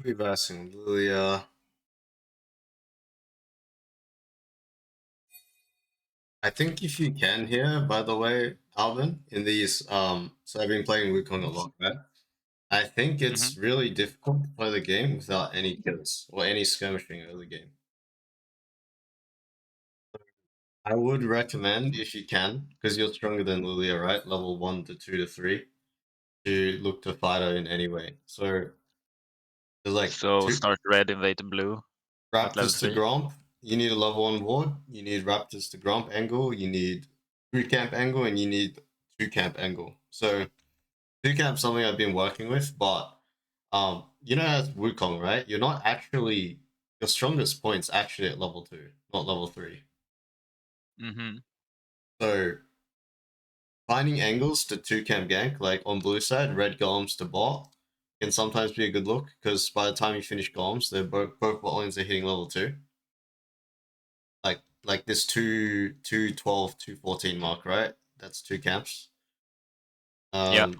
Reversing Lilia. I think if you can here, by the way, Alvin, in these so I've been playing Wukong a lot, right? I think Hmm. it's really difficult to play the game without any kills or any skirmishing early game. I would recommend if you can, because you're stronger than Lilia, right? Level 1 to 2 to 3, to look to fight her in any way. So there's like So two start red, invade blue at level Raptors to 3. Gromp. You need a level 1 ward. You need Raptors to Gromp angle. You need 3 camp angle, and you need 2 camp angle. So 2 camp something I've been working with, but you know as Wukong, right? You're not actually your strongest point's actually at level 2, not level 3. Hmm. So finding angles to 2 camp gank, like on blue side, red golems to bot, can sometimes be a good look because by the time you finish golems, they're both bot lanes are hitting level 2. Like this 212, 214 mark, right? That's 2 camps. Yeah. Um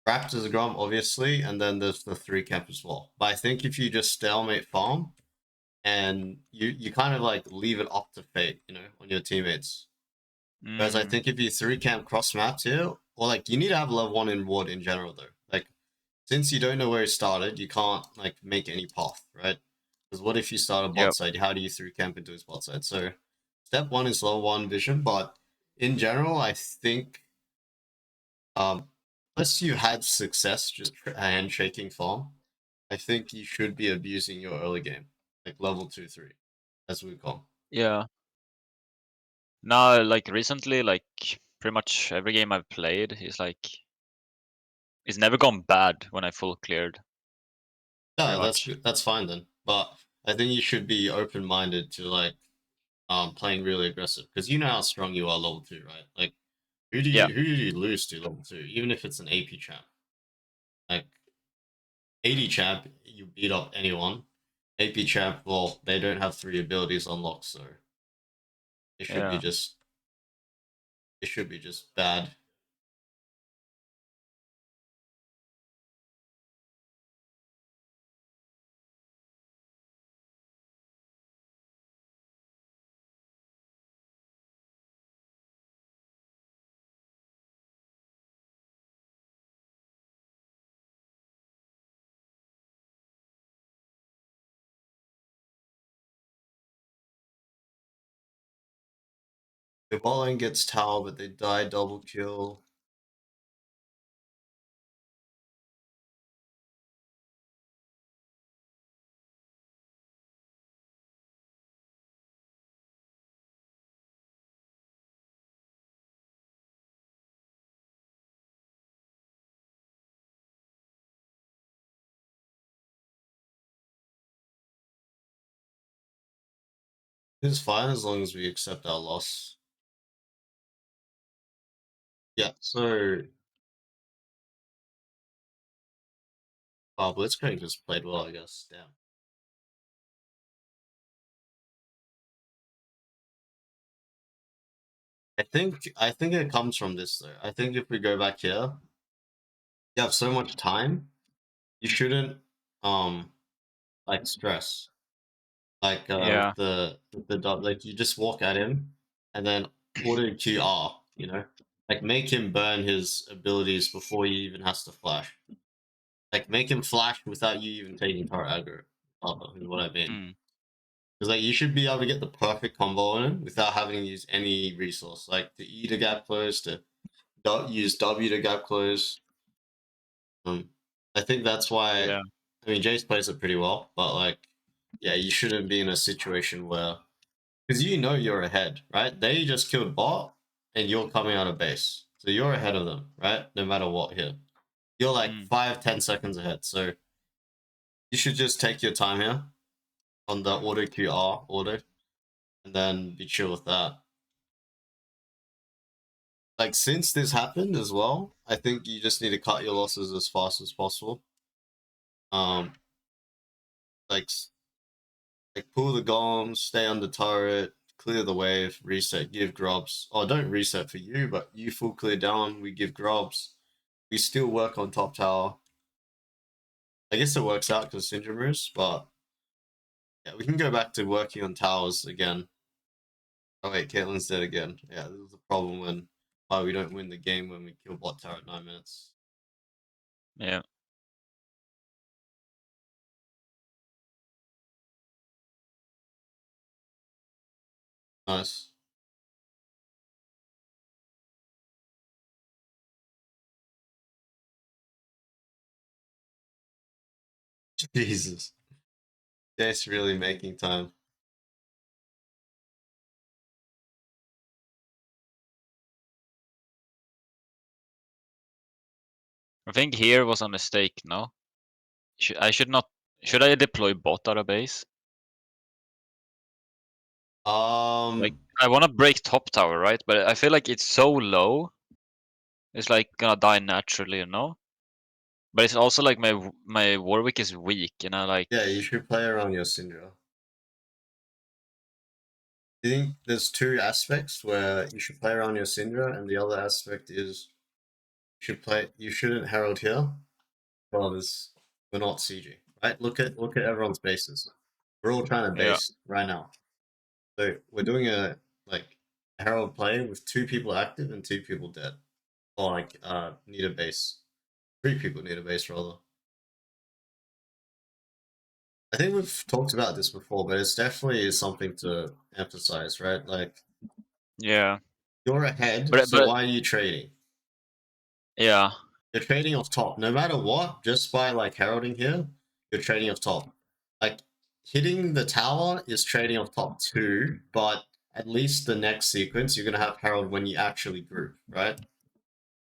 Raptors are Grom, obviously, and then there's the 3 camp as well. But I think if you just stalemate farm and you kind of like leave it up to fate, on your teammates. Whereas I Mm. think if you 3 camp cross maps here, or like you need to have level 1 in ward in general though. Like since you don't know where he started, you can't like make any path, right? Because what if you start a bot Yep. side? How do you 3 camp into his bot side? So step one is level 1 vision, but in general, I think um unless you had success just handshaking farm, I think you should be abusing your early game, like level 2, 3, as we call. Yeah. Now, like recently, like pretty much every game I've played is like it's never gone bad when I full cleared. Pretty Yeah, that's much. good. That's fine then. But I think you should be open minded to like playing really aggressive because you know how strong you are level 2, right? Like Yeah. who do you lose to level 2, even if it's an AP champ? Like 80 champ, you beat up anyone. AP champ, well, they don't have 3 abilities unlocked, so it should be Yeah. just it should be just bad. The bot lane gets tower, but they die double kill. It's fine as long as we accept our loss. Yeah, so Blitzcrank just played well, I guess. Damn. I think it comes from this though. I think if we go back here, you have so much time, you shouldn't um like stress. Like Yeah. with the dot, like you just walk at him and then auto QR, like make him burn his abilities before he even has to flash. Like make him flash without you even taking power aggro. Is what I mean. Mm. Because like you should be able to get the perfect combo on him without having to use any resource, like to E to gap close, to use W to gap close. Um, I think that's why. Yeah. I mean, Jace plays it pretty well, but like, yeah, you shouldn't be in a situation where because you're ahead, right? They just killed bot, and you're coming out of base, so you're ahead of them, right? No matter what here, you're like Mm. 5, 10 seconds ahead. So you should just take your time here on the auto QR order, and then be chill with that. Like since this happened as well, I think you just need to cut your losses as fast as possible. Um, like pull the golems, stay on the turret, clear the wave, reset, give grubs. Oh, don't reset for you, but you full clear down. We give grubs. We still work on top tower. I guess it works out because Syndrome moves, but yeah, we can go back to working on towers again. Oh wait, Caitlyn's dead again. Yeah, this is the problem when why we don't win the game when we kill bot tower at 9 minutes. Yeah. Nice. Jesus. That's really making time. I think here was a mistake, no? I should not. Should I deploy bot out of base? Like, Um, I want to break top tower, right? But I feel like it's so low. It's like gonna die naturally, you know? But it's also like my Warwick is weak, and I like. yeah, you should play around your Syndra. I think there's two aspects where you should play around your Syndra, and the other aspect is you shouldn't Herald here. Well, this we're not CG, right? Look at everyone's bases. We're all trying to Yeah. base right now. So we're doing a Herald play with 2 people active and 2 people dead. Or need a base. 3 people need a base rather. I think we've talked about this before, but it's definitely something to emphasize, right? Like Yeah. you're ahead, But so but why are you trading? yeah. You're trading off top. No matter what, just by like heralding here, you're trading off top. Like hitting the tower is trading off top too, but at least the next sequence you're gonna have herald when you actually group, right?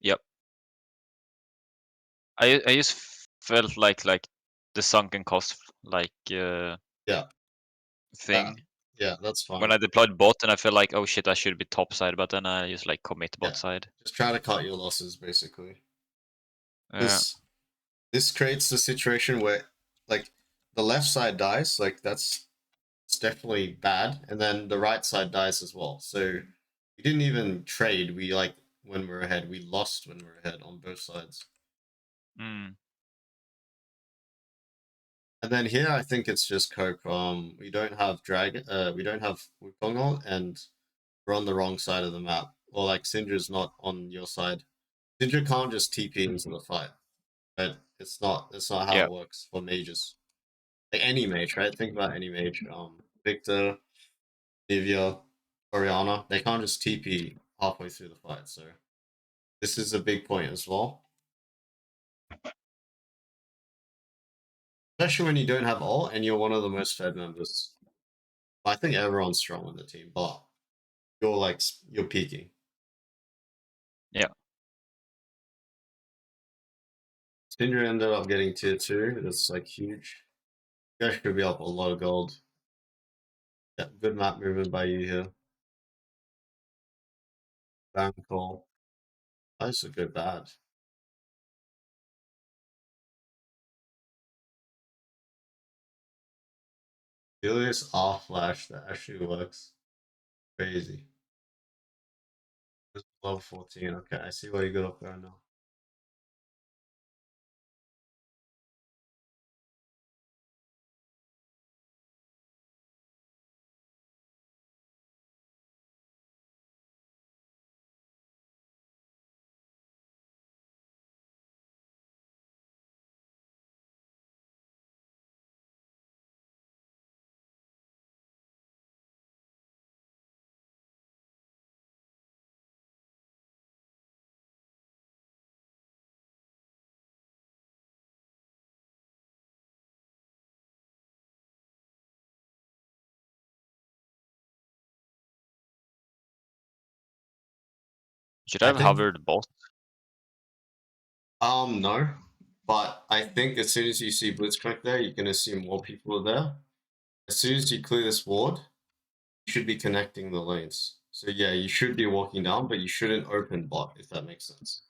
Yep. I just felt like the sunken cost Yeah, uh, thing yeah, that's when fine. I deployed bot, and I feel like, oh shit, I should be top side, but then I just like commit Yeah, bot side. just try to cut your losses basically. Yeah. This creates the situation where like the left side dies, like that's it's definitely bad, and then the right side dies as well. So we didn't even trade. We like when we're ahead, we lost when we're ahead on both sides. Mm. And then here, I think it's just cope. We don't have dragon. We don't have Wukong, and we're on the wrong side of the map. Or like Syndra's not on your side. Syndra can't just TP into the fight. Right? It's not. It's not how Yeah. it works for mages. Like any mage, right? Think about any mage. Victor, Nivea, Oriana, they can't just TP halfway through the fight. So this is a big point as well, especially when you don't have ult and you're one of the most fed members. I think everyone's strong on the team, but you're peaking. Yeah. Syndra ended up getting tier 2. That's like huge. You guys should be up a lot of gold. Yeah, good map movement by you here. Baron call. That's a good bad. Julius off flash that actually works. Crazy. This is level 14. Okay, I see why you got up there now. Should I I have think hovered bot? no. But I think as soon as you see Blitzcrank there, you're gonna see more people are there. As soon as you clear this ward, you should be connecting the lanes. So yeah, you should be walking down, but you shouldn't open bot, if that makes sense.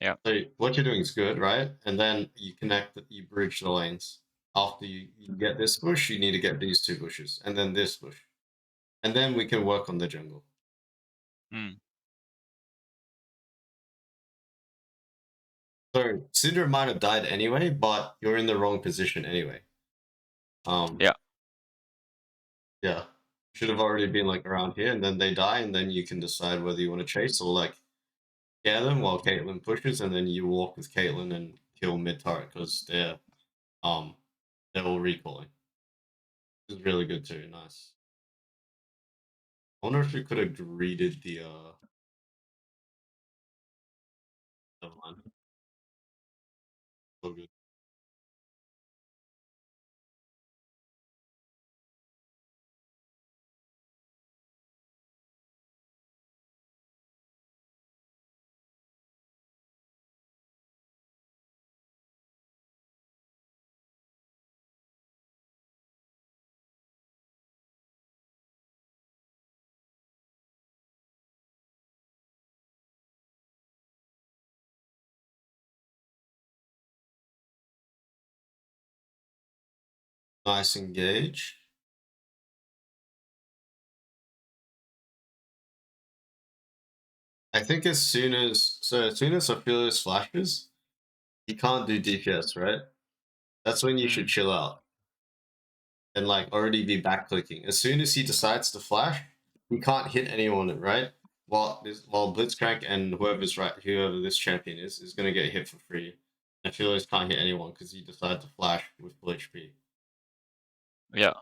Yeah. So what you're doing is good, right? And then you bridge the lanes. After you get this bush, you need to get these 2 bushes, and then this bush. And then we can work on the jungle. Mm. So Syndra might have died anyway, but you're in the wrong position anyway. Yeah. Yeah. Should have already been like around here, and then they die, and then you can decide whether you want to chase or like scare them while Caitlyn pushes, and then you walk with Caitlyn and kill mid turret because um they're all recalling. This is really good too. Nice. I wonder if we could have greeted the never mind. So good. Nice engage. I think as soon as Ophelia flashes, he can't do DPS, right? That's when you should Mm. chill out and like already be back clicking. As soon as he decides to flash, he can't hit anyone, right? While Blitzcrank and whoever this champion is gonna get hit for free. And Philios can't hit anyone because he decided to flash with full HP. Yeah.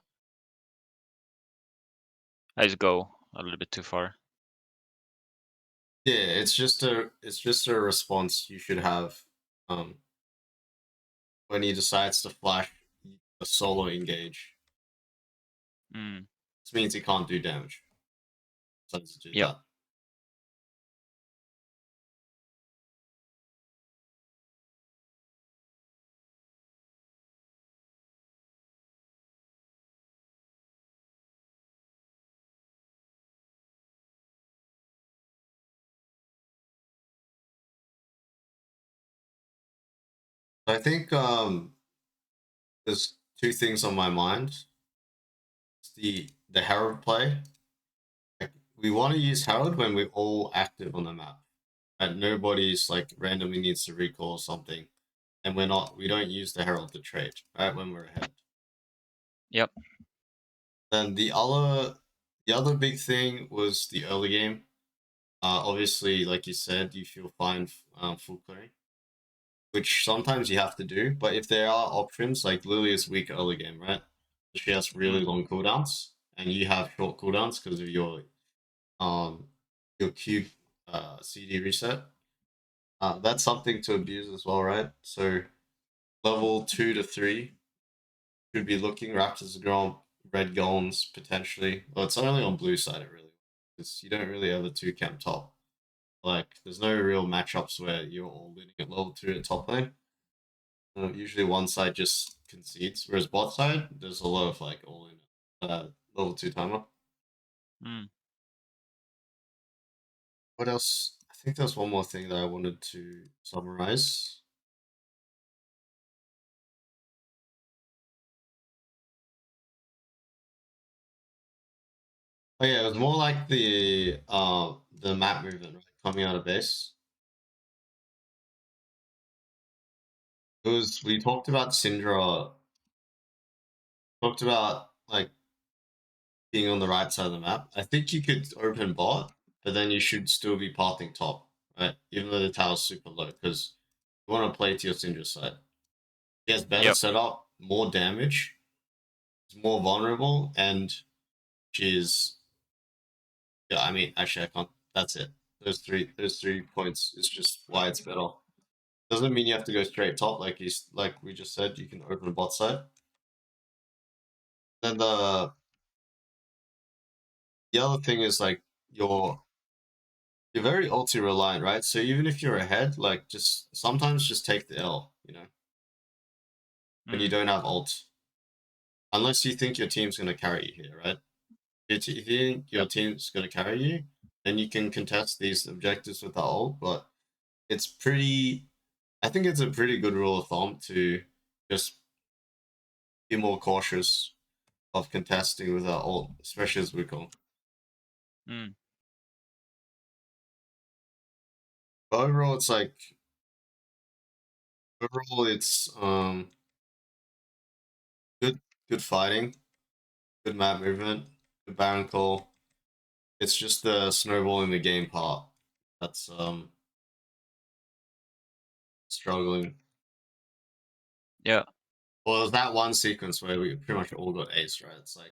I just go a little bit too far. Yeah, it's just a response you should have um when he decides to flash a solo engage. Mm. This means he can't do damage. So to do Yep. that. I think there's two things on my mind. It's the Herald play. Like, we want to use Herald when we're all active on the map. And nobody's like randomly needs to recall something. And we don't use the Herald to trade, right? When we're ahead. Yep. Then the other big thing was the early game. Obviously, like you said, you feel fine full clearing, which sometimes you have to do. But if there are options, like Lily is weak early game, right? She has really Mm. long cooldowns, and you have short cooldowns because of um your Q CD reset. That's something to abuse as well, right? So level 2 to 3 should be looking Raptors Gromp, Red Golems potentially. Well, it's only on blue side it really because you don't really have a two camp top. Like there's no real matchups where you're all winning at level 2 at top lane. Usually one side just concedes, whereas bot side there's a lot of like all in level 2 timer. Mm. What else? I think there's one more thing that I wanted to summarize. Oh yeah, it was more like the map movement, right? Coming out of base. It was we talked about Syndra, talked about like being on the right side of the map. I think you could open bot, but then you should still be pathing top, right? Even though the tower's super low, because you want to play to your Syndra side. He has better Yep. setup, more damage, is more vulnerable, and she's yeah. I mean, actually, I can't. That's it. Those three points is just why it's better. Doesn't mean you have to go straight top like we just said. You can open a bot side. Then the other thing is like you're very ulti reliant, right? So even if you're ahead, like just sometimes just take the L, when you Mm. don't have ult, unless you think your team's gonna carry you here, right? If you think your Yep. team's gonna carry you, then you can contest these objectives with the ult. But it's pretty. I think it's a pretty good rule of thumb to just be more cautious of contesting with our ult, especially as we go. Mm. But overall, it's like Overall, it's good, good fighting, good map movement, good Baron call. It's just the snowballing the game part that's struggling. Yeah. Well, there's that one sequence where we pretty much all got ace, right? It's like